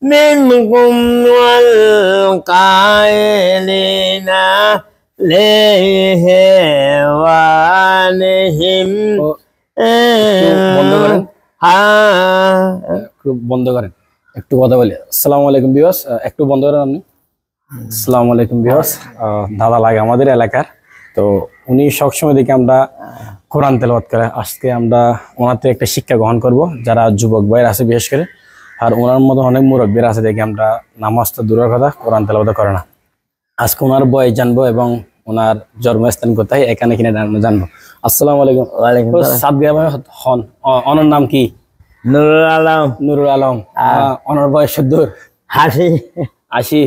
منكم والقائلين لإخوانهم বন্ধ করেন একটু কথা বলি। আসসালামু আলাইকুম ভিউয়ার্স, একটু বন্ধ করেন আপনি। আসসালামু আলাইকুম ভিউয়ার্স, দাদা লাগে আমাদের এলাকার, তো উনি সবসময় দেখি আমরা কোরআন তেলাওয়াত করে। আজকে আমরা ওনার থেকে একটা শিক্ষা গ্রহণ করব, যারা যুবক ভাইয়ের আছে বিশেষ করে, আর ওনার মতো অনেক মুরব্বীর আছে দেখি আমরা নামাজ তো দূরের কথা কোরআন তেলাওয়াত করে না। আজকে ওনার বয়স জানবো এবং ওনার জন্মস্থান কোথায় এখানে কিনে জানবো। আসসালামু আলাইকুম। ওয়ালাইকুম সাদগা ভাই হন, ওনার নাম কি? নুরুল আলম। নুরুল আলম। ওনার বয়স দূর 80।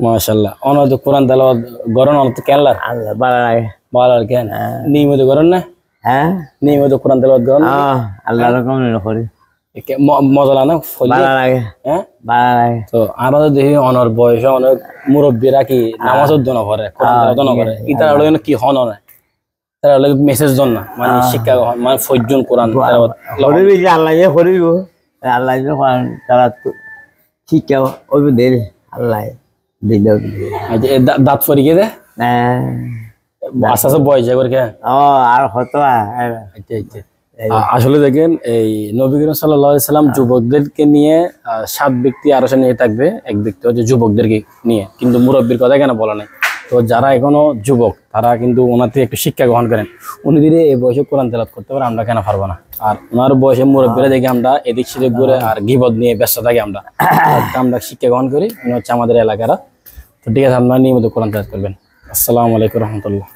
মাশাআল্লাহ। ওনার তো কোরআন তেলাওয়াত গরন অনেক কেলার আল্লাহ ভালো লাগে, ভালো আর কেন নিয়মিত করেন না? হ্যাঁ নিয়মিত কোরআন তেলাওয়াত করেন? আল্লাহ রকম করি, মজা লাগে না? ভালো লাগে, হ্যাঁ ভালো লাগে। তো আমরা দেখি অনর বয়সে অনেক মুরব্বীরা কি নামাজের জন্য করে, কোরআন তেলাওয়াত জন্য করে, এটা হলো কি হন না, তারা হলো মেসেজ জন্য, মানে শিক্ষা, মানে ফজজন কোরআন তেলাওয়াত করিবি যে আল্লাহ যে করিব, আল্লাহ যে কোরআন তেলাওয়াত শিক্ষা ওই দেন আল্লাহ দিল। দাঁত ফরি গিয়ে দেয় আস্তে আস্তে বয়স যায় করে আর হতো। আসলে দেখেন এই নবী করিম সাল্লাল্লাহু আলাইহি সাল্লাম যুবকদেরকে নিয়ে 7 ব্যক্তি আরো নিয়ে থাকবে, এক ব্যক্তি হচ্ছে যুবকদেরকে নিয়ে, কিন্তু মুরব্বীর কথা কেন বলা নাই? তো যারা এখনো যুবক তারা কিন্তু ওনার থেকে একটু শিক্ষা গ্রহণ করেন। উনি যদি এই বয়সে কোরআন তেলাওয়াত করতে পারে, আমরা কেন পারবো না? আর ওনার বয়সে মুরব্বীরা দেখি আমরা এদিক সেদিক ঘুরে আর গীবত নিয়ে ব্যস্ত থাকি, আমরা শিক্ষা গ্রহণ করি। উনি হচ্ছে আমাদের এলাকারা। তো ঠিক আছে, আপনারা নিয়মিত কোরআন তেলাওয়াত করবেন। আসসালামু আলাইকুম রহমতুল্লাহ।